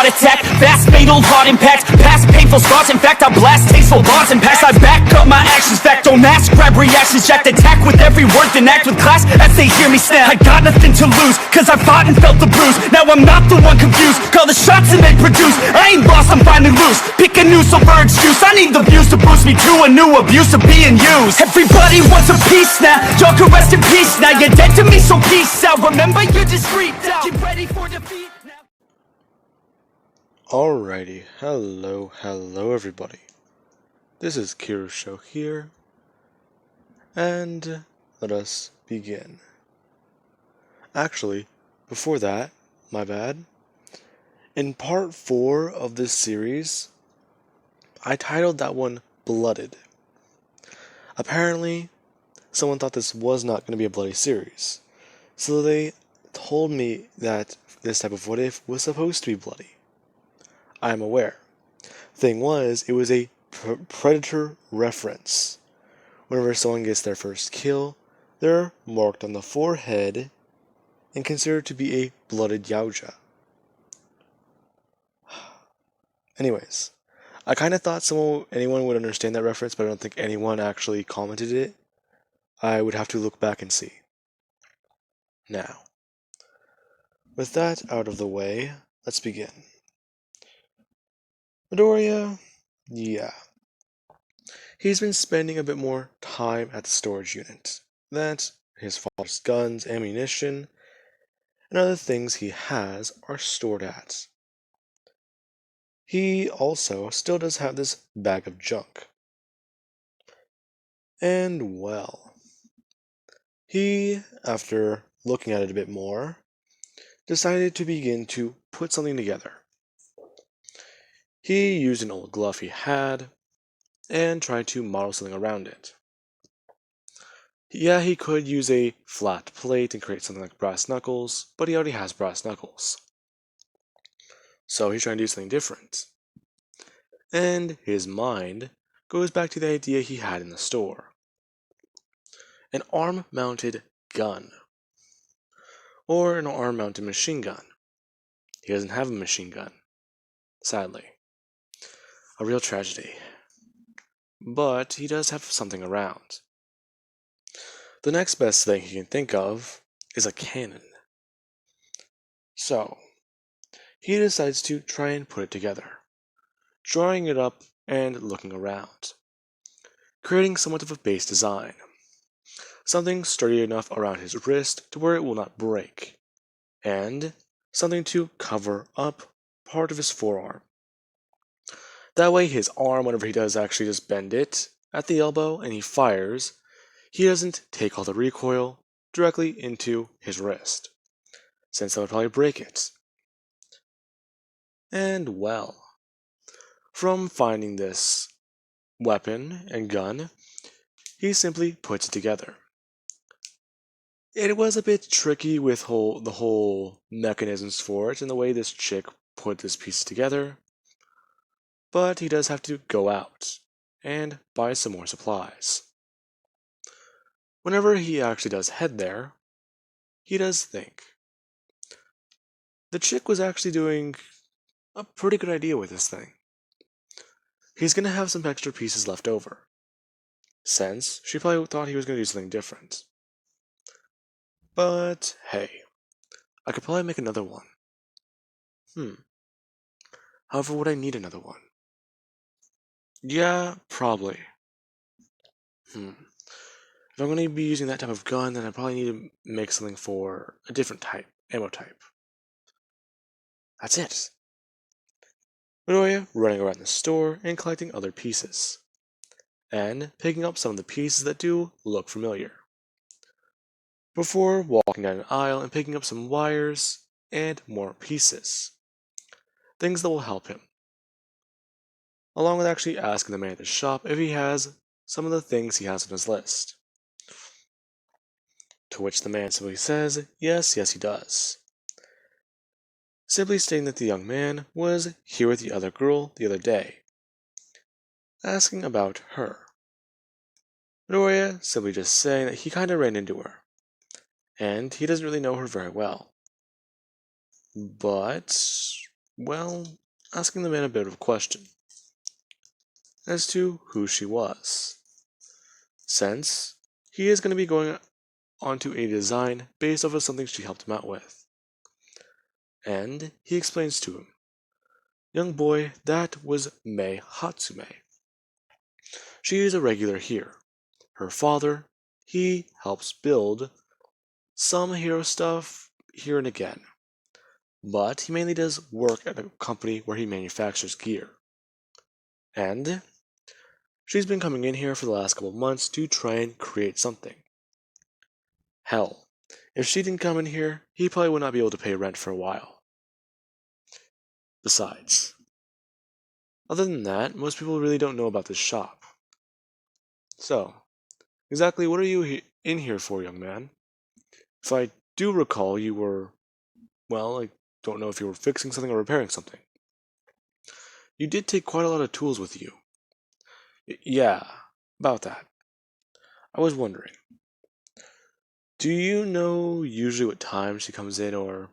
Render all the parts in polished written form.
attack, fast fatal heart impact, past painful scars. In fact, I blast tasteful bars and packs. I back up my actions, fact don't ask, grab reactions, jacked attack with every word, then act with class as they hear me snap. I got nothing to lose, cause I fought and felt the bruise. Now I'm not the one confused, call the shots and they produce. I ain't lost, I'm finally loose, pick a new silver excuse. I need the views to boost me to a new abuse of being used. Everybody wants a piece now, y'all can rest in peace now. You're dead to me, so peace out. Remember, you're discreet out. Get ready for defeat now. Alrighty, hello everybody. This is Kirusho here, and let us begin. Actually, before that, my bad. In part 4 of this series, I titled that one Blooded. Apparently, someone thought this was not going to be a bloody series, so they told me that this type of what if was supposed to be bloody. I am aware. Thing was, it was a Predator reference. Whenever someone gets their first kill, they're marked on the forehead and considered to be a blooded Yaoja. Anyways, I kind of thought anyone would understand that reference, but I don't think anyone actually commented it. I would have to look back and see. Now, with that out of the way, let's begin. Midoriya, yeah. He's been spending a bit more time at the storage unit. That, his father's guns, ammunition, and other things he has are stored at. He also still does have this bag of junk. And well, he, after looking at it a bit more, decided to begin to put something together. He used an old glove he had, and tried to model something around it. Yeah, he could use a flat plate and create something like brass knuckles, but he already has brass knuckles. So he's trying to do something different. And his mind goes back to the idea he had in the store. An arm-mounted gun. Or an arm-mounted machine gun. He doesn't have a machine gun, sadly. A real tragedy. But he does have something around. The next best thing he can think of is a cannon. So, he decides to try and put it together, drawing it up and looking around, creating somewhat of a base design, something sturdy enough around his wrist to where it will not break, and something to cover up part of his forearm. That way his arm, whenever he does actually just bend it at the elbow and he fires, he doesn't take all the recoil directly into his wrist, since that would probably break it. And well, from finding this weapon and gun, he simply puts it together. It was a bit tricky with the whole mechanisms for it and the way this chick put this piece together, but he does have to go out and buy some more supplies. Whenever he actually does head there, he does think. The chick was actually doing a pretty good idea with this thing. He's going to have some extra pieces left over, since she probably thought he was going to do something different. But hey, I could probably make another one. However, would I need another one? Yeah, probably. If I'm going to be using that type of gun, then I probably need to make something for a different type, ammo type. That's it. Midoriya running around the store and collecting other pieces, and picking up some of the pieces that do look familiar, before walking down an aisle and picking up some wires and more pieces. Things that will help him. Along with actually asking the man at the shop if he has some of the things he has on his list. To which the man simply says, yes, he does. Simply stating that the young man was here with the other girl the other day, asking about her. Midoriya simply just saying that he kinda ran into her, and he doesn't really know her very well. But well, asking the man a bit of a question as to who she was, since he is going to be going onto a design based off of something she helped him out with. And he explains to him, young boy, that was Mei Hatsume. She is a regular here. Her father, he helps build some hero stuff here and again, but he mainly does work at a company where he manufactures gear. And she's been coming in here for the last couple of months to try and create something. Hell, if she didn't come in here, he probably would not be able to pay rent for a while. Besides, other than that, most people really don't know about this shop. So, exactly what are you in here for, young man? If I do recall, you were, well, I don't know if you were fixing something or repairing something. You did take quite a lot of tools with you. Yeah, about that. I was wondering, do you know usually what time she comes in or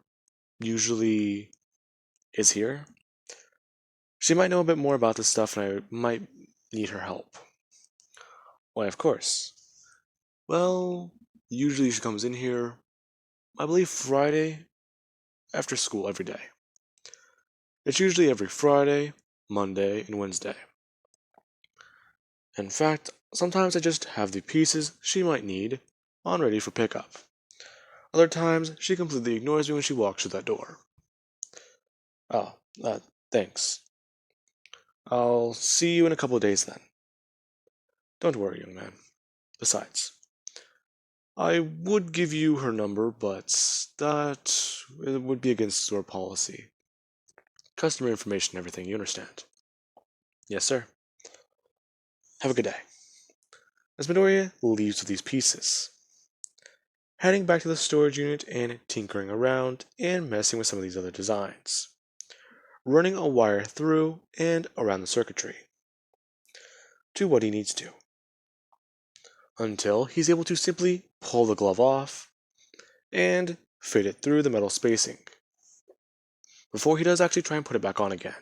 usually is here? She might know a bit more about this stuff and I might need her help. Why, of course. Well, usually she comes in here, I believe Friday after school every day. It's usually every Friday, Monday, and Wednesday. In fact, sometimes I just have the pieces she might need on ready for pickup. Other times, she completely ignores me when she walks through that door. Oh, thanks. I'll see you in a couple of days then. Don't worry, young man. Besides, I would give you her number, but that it would be against store policy. Customer information and everything, you understand. Yes, sir. Have a good day. As Midoriya leaves with these pieces, heading back to the storage unit and tinkering around and messing with some of these other designs, running a wire through and around the circuitry to what he needs to, until he's able to simply pull the glove off and fit it through the metal spacing, before he does actually try and put it back on again.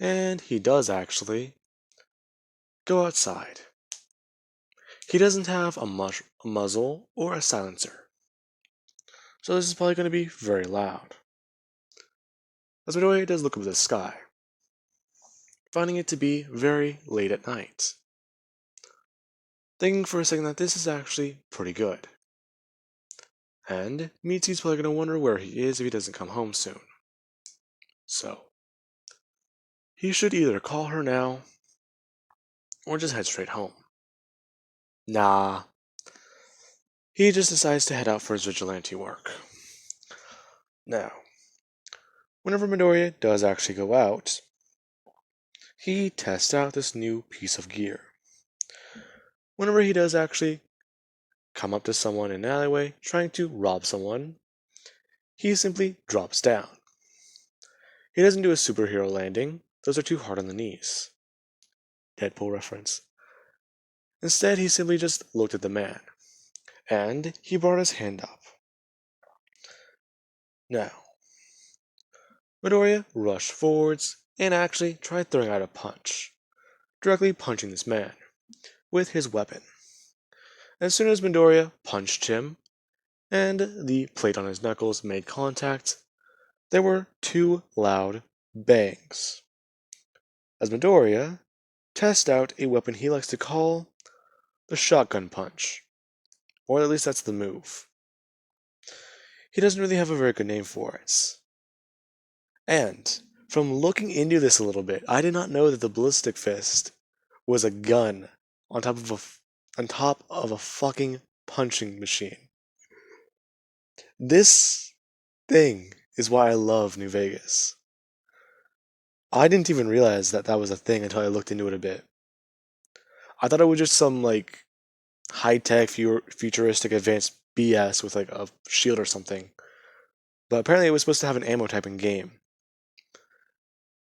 And he does actually go outside. He doesn't have a muzzle or a silencer, so this is probably going to be very loud. As Midoriya does look up at the sky, finding it to be very late at night, thinking for a second that this is actually pretty good. And Michi's probably going to wonder where he is if he doesn't come home soon. So, he should either call her now or just head straight home. Nah, he just decides to head out for his vigilante work. Now, whenever Midoriya does actually go out, he tests out this new piece of gear. Whenever he does actually come up to someone in an alleyway trying to rob someone, he simply drops down. He doesn't do a superhero landing, those are too hard on the knees. Deadpool reference. Instead, he simply just looked at the man, and he brought his hand up. Now, Midoriya rushed forwards and actually tried throwing out a punch, directly punching this man with his weapon. As soon as Midoriya punched him, and the plate on his knuckles made contact, there were two loud bangs. As Midoriya tests out a weapon he likes to call the shotgun punch, or at least that's the move. He doesn't really have a very good name for it. And from looking into this a little bit, I did not know that the ballistic fist was a gun on top of a fucking punching machine. This thing is why I love New Vegas. I didn't even realize that that was a thing until I looked into it a bit. I thought it was just some like high-tech futuristic advanced BS with like a shield or something. But apparently it was supposed to have an ammo type in game.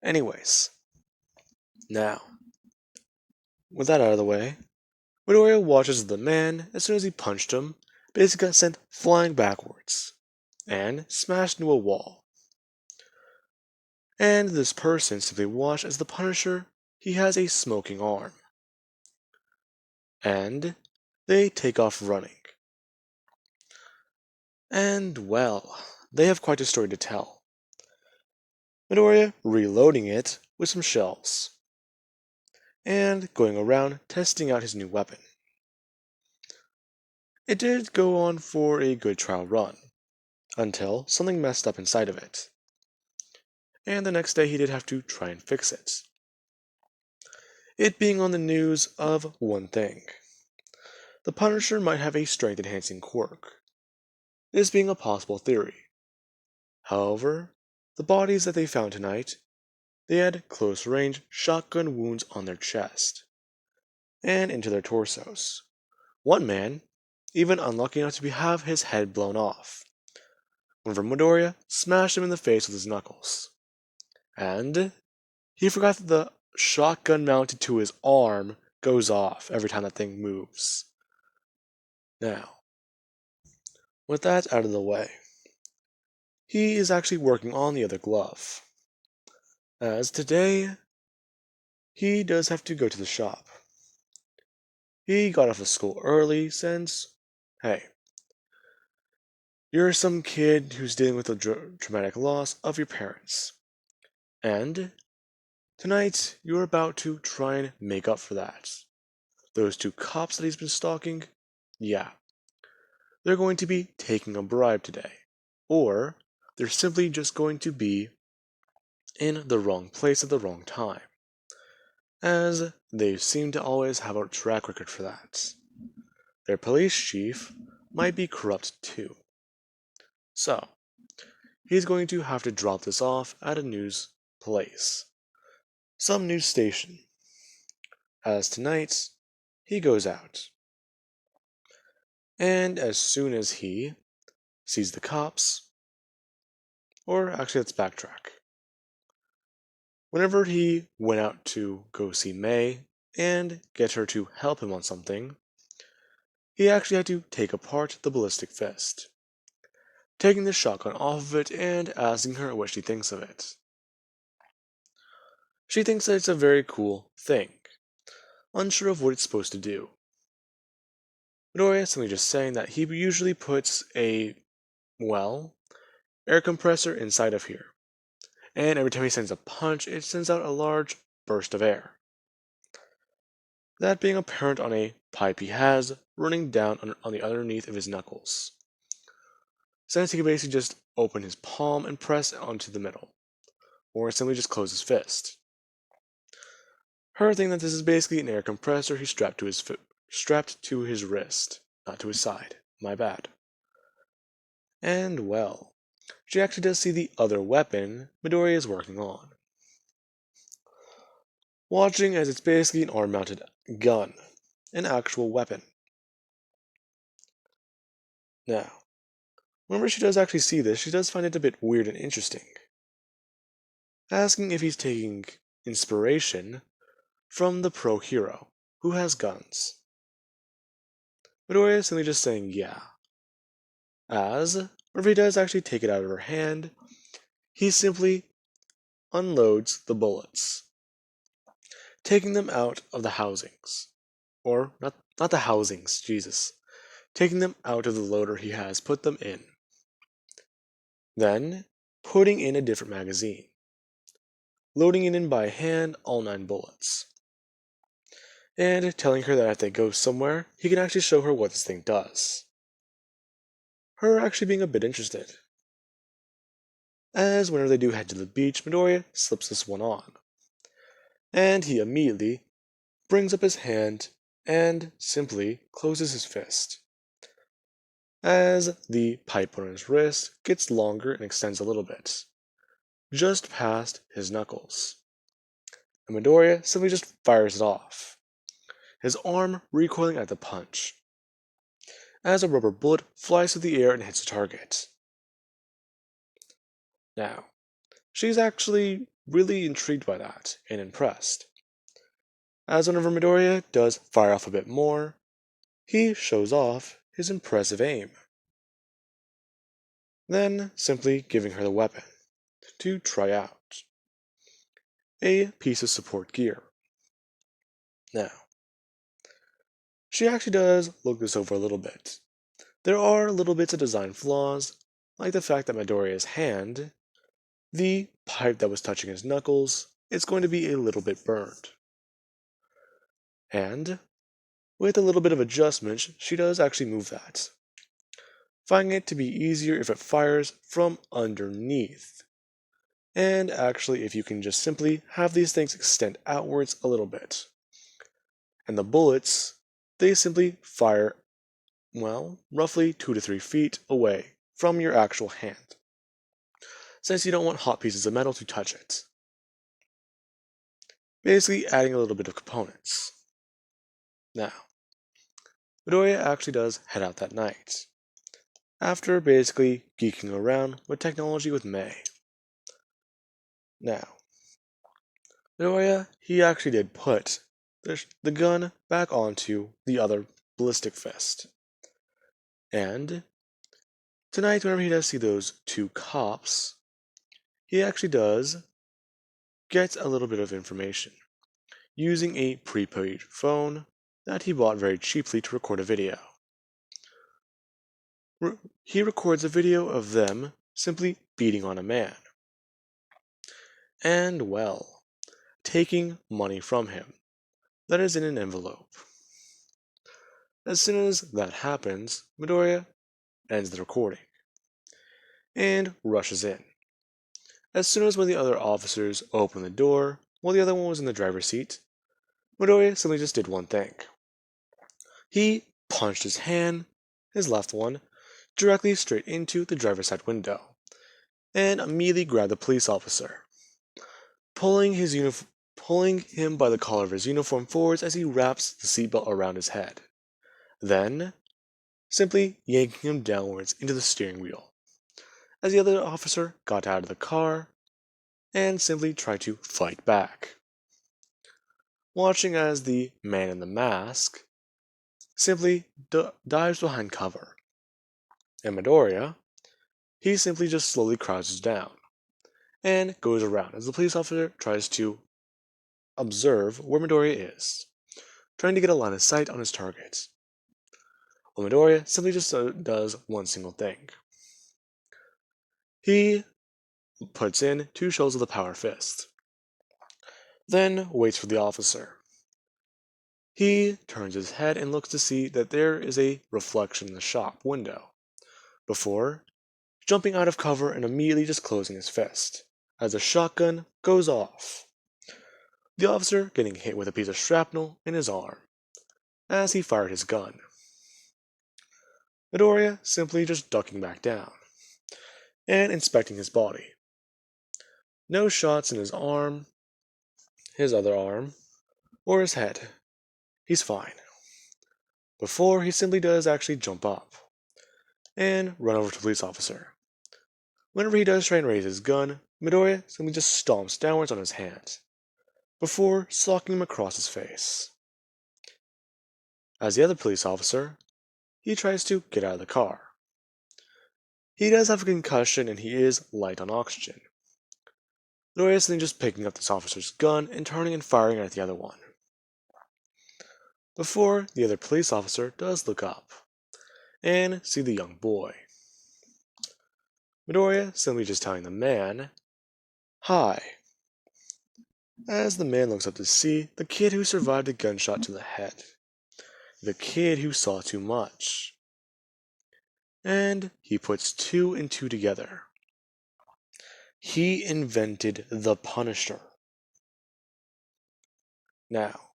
Anyways, now, with that out of the way, Midoriya watches the man as soon as he punched him, basically got sent flying backwards, and smashed into a wall, And this person simply watched as the Punisher, he has a smoking arm. And they take off running. And well, they have quite a story to tell. Midoriya reloading it with some shells. And going around testing out his new weapon. It did go on for a good trial run, until something messed up inside of it. And the next day he did have to try and fix it. It being on the news of one thing. The Punisher might have a strength enhancing quirk. This being a possible theory. However, the bodies that they found tonight, they had close range shotgun wounds on their chest and into their torsos. One man, even unlucky enough to have his head blown off, whenever Midoriya smashed him in the face with his knuckles. And he forgot that the shotgun mounted to his arm goes off every time that thing moves. Now, with that out of the way, he is actually working on the other glove. As today, he does have to go to the shop. He got off of school early since, hey, you're some kid who's dealing with the traumatic loss of your parents. And tonight, you're about to try and make up for that. Those two cops that he's been stalking, yeah, they're going to be taking a bribe today. Or they're simply just going to be in the wrong place at the wrong time. As they seem to always have a track record for that. Their police chief might be corrupt too. So, he's going to have to drop this off at a news place. Some news station. As tonight, he goes out. And as soon as he sees the cops, or actually let's backtrack. Whenever he went out to go see Mei and get her to help him on something, he actually had to take apart the ballistic fist, taking the shotgun off of it and asking her what she thinks of it. She thinks that it's a very cool thing, unsure of what it's supposed to do. Midoriya is simply just saying that he usually puts a, well, air compressor inside of here, and every time he sends a punch, it sends out a large burst of air. That being apparent on a pipe he has running down on the underneath of his knuckles. Since he can basically just open his palm and press onto the middle, or simply just close his fist. Her thinking that this is basically an air compressor he strapped to his wrist, not to his side. My bad. And well, she actually does see the other weapon Midoriya is working on. Watching as it's basically an arm-mounted gun, an actual weapon. Now, whenever she does actually see this, she does find it a bit weird and interesting. Asking if he's taking inspiration from the pro hero, who has guns. Midoriya is simply just saying yeah. As, whenever he does actually take it out of her hand, he simply unloads the bullets, taking them out of the housings. Or, not the housings, Jesus. Taking them out of the loader he has put them in. Then, putting in a different magazine. Loading it in by hand, all 9 bullets. And telling her that if they go somewhere, he can actually show her what this thing does. Her actually being a bit interested. As whenever they do head to the beach, Midoriya slips this one on. And he immediately brings up his hand and simply closes his fist. As the pipe on his wrist gets longer and extends a little bit, just past his knuckles. And Midoriya simply just fires it off, his arm recoiling at the punch, as a rubber bullet flies through the air and hits the target. Now, she's actually really intrigued by that and impressed. As whenever Midoriya does fire off a bit more, he shows off his impressive aim. Then simply giving her the weapon to try out. a piece of support gear. Now, she actually does look this over a little bit. There are little bits of design flaws, like the fact that Midoriya's hand, the pipe that was touching his knuckles, is going to be a little bit burned. And, with a little bit of adjustment, she does actually move that, finding it to be easier if it fires from underneath. And actually, if you can just simply have these things extend outwards a little bit. And the bullets, they simply fire, well, roughly 2 to 3 feet away from your actual hand, since you don't want hot pieces of metal to touch it. Basically adding a little bit of components. Now, Midoriya actually does head out that night, after basically geeking around with technology with Mei. Now, Midoriya, he actually did put the gun back onto the other ballistic fist. And tonight, whenever he does see those 2 cops, he actually does get a little bit of information using a prepaid phone that he bought very cheaply to record a video. He records a video of them simply beating on a man. And, well, taking money from him that is in an envelope. As soon as that happens, Midoriya ends the recording and rushes in. As soon as one of the other officers opened the door, while the other one was in the driver's seat, Midoriya simply just did one thing. He punched his hand, his left one, directly straight into the driver's side window, and immediately grabbed the police officer, pulling him by the collar of his uniform forwards as he wraps the seatbelt around his head. Then, simply yanking him downwards into the steering wheel, as the other officer got out of the car and simply tried to fight back. Watching as the man in the mask simply dives behind cover, and Midoriya, he simply just slowly crouches down and goes around as the police officer tries to observe where Midoriya is, trying to get a line of sight on his target. Well, Midoriya simply just does one single thing. He puts in 2 shows of the power fist, then waits for the officer. He turns his head and looks to see that there is a reflection in the shop window, before jumping out of cover and immediately just closing his fist, as the shotgun goes off. The officer getting hit with a piece of shrapnel in his arm, as he fired his gun. Midoriya simply just ducking back down, and inspecting his body. No shots in his arm, his other arm, or his head. He's fine. Before he simply does actually jump up, and run over to the police officer. Whenever he does try and raise his gun, Midoriya simply just stomps downwards on his hand, before socking him across his face. As the other police officer, he tries to get out of the car. He does have a concussion and he is light on oxygen. Midoriya is then just picking up this officer's gun and turning and firing at the other one. Before the other police officer does look up and see the young boy. Midoriya simply just telling the man, "Hi," as the man looks up to see the kid who survived a gunshot to the head. The kid who saw too much. And he puts 2 and 2 together. He invented the Punisher. Now,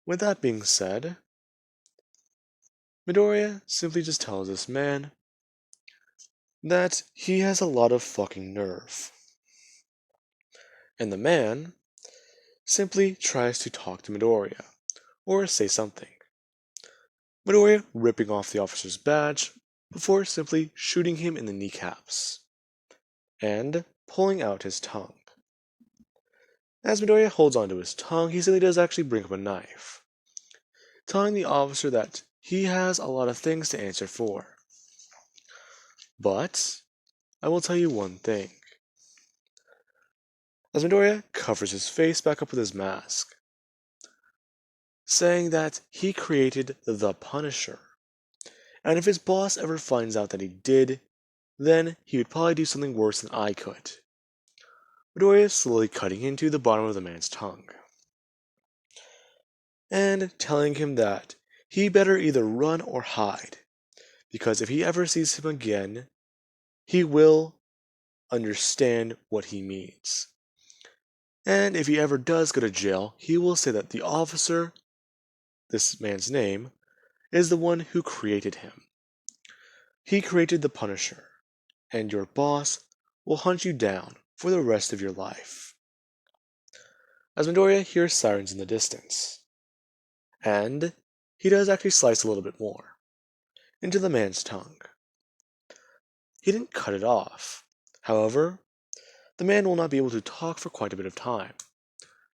with that being said, Midoriya simply just tells this man that he has a lot of fucking nerve. And the man simply tries to talk to Midoriya, or say something. Midoriya ripping off the officer's badge before simply shooting him in the kneecaps, and pulling out his tongue. As Midoriya holds onto his tongue, he simply does actually bring up a knife, telling the officer that he has a lot of things to answer for. But I will tell you one thing. as Midoriya covers his face back up with his mask, saying that he created the Punisher, and if his boss ever finds out that he did, then he would probably do something worse than I could. Midoriya is slowly cutting into the bottom of the man's tongue, and telling him that he better either run or hide, because if he ever sees him again, he will understand what he means. And if he ever does go to jail, he will say that the officer, this man's name, is the one who created him. He created the Punisher, and your boss will hunt you down for the rest of your life. As Midoriya hears sirens in the distance, and he does actually slice a little bit more into the man's tongue. He didn't cut it off. However, the man will not be able to talk for quite a bit of time,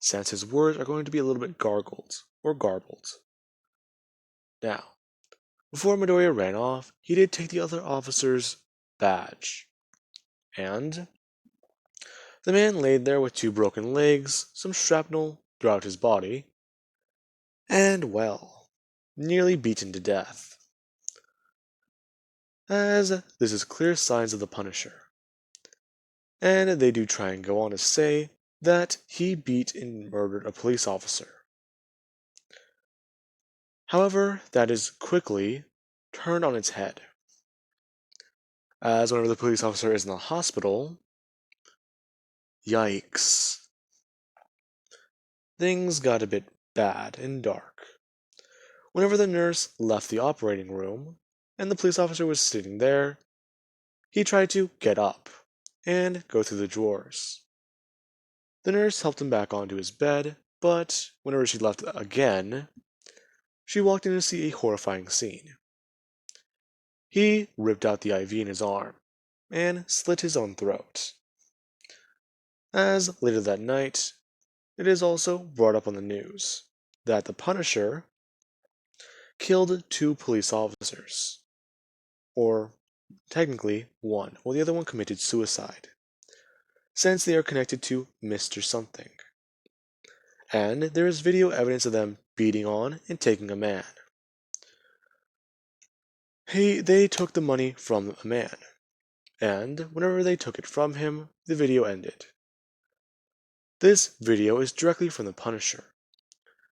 since his words are going to be a little bit gargled or garbled. Now, before Midoriya ran off, he did take the other officer's badge, and the man laid there with 2 broken legs, some shrapnel throughout his body, and, well, nearly beaten to death. As this is clear signs of the Punisher. And they do try and go on to say that he beat and murdered a police officer. However, that is quickly turned on its head, as whenever the police officer is in the hospital, yikes, things got a bit bad and dark. Whenever the nurse left the operating room, and the police officer was sitting there, he tried to get up and go through the drawers. The nurse helped him back onto his bed, but whenever she left again, she walked in to see a horrifying scene. He ripped out the IV in his arm and slit his own throat. As later that night, it is also brought up on the news that the Punisher killed 2 police officers, or technically 1, while the other one committed suicide, since they are connected to Mr. Something. And there is video evidence of them beating on and taking a man. They took the money from a man, and whenever they took it from him, the video ended. This video is directly from the Punisher.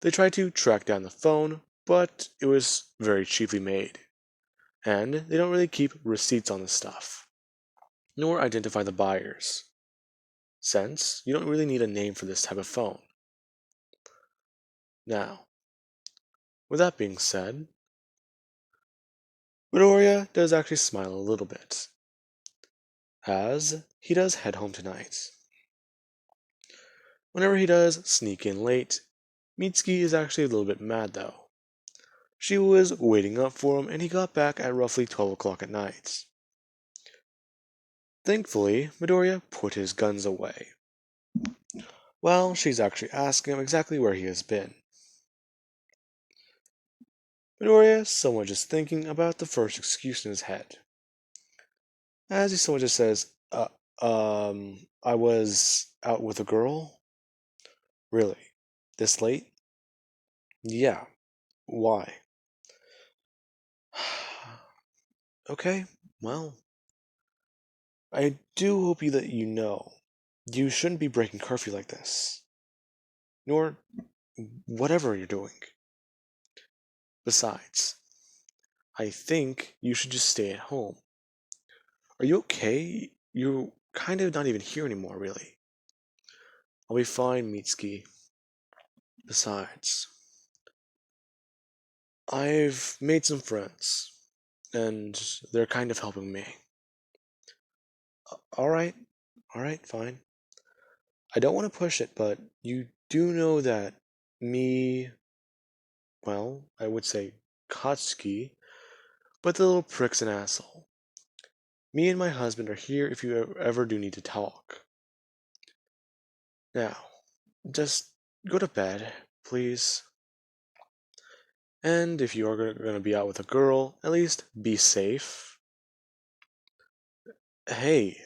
They tried to track down the phone, but it was very cheaply made, and they don't really keep receipts on the stuff, nor identify the buyers, since you don't really need a name for this type of phone. Now, with that being said, Midoriya does actually smile a little bit, as he does head home tonight. Whenever he does sneak in late, Mitsuki is actually a little bit mad though. She was waiting up for him and he got back at roughly 12 o'clock at night. Thankfully, Midoriya put his guns away. Well, she's actually asking him exactly where he has been. Midoriya somewhat just thinking about the first excuse in his head. As he somewhat just says, I was out with a girl? Really? This late? Yeah. Why? Okay, well, I do hope that you know you shouldn't be breaking curfew like this, nor whatever you're doing. Besides, I think you should just stay at home. Are you okay? You're kind of not even here anymore, really. I'll be fine, Mitsuki. Besides, I've made some friends, and they're kind of helping me. Alright, fine. I don't want to push it, but you do know that me, well, I would say Katsuki, but the little prick's an asshole. Me and my husband are here if you ever do need to talk. Now, just go to bed, please. And if you are going to be out with a girl, at least be safe. Hey,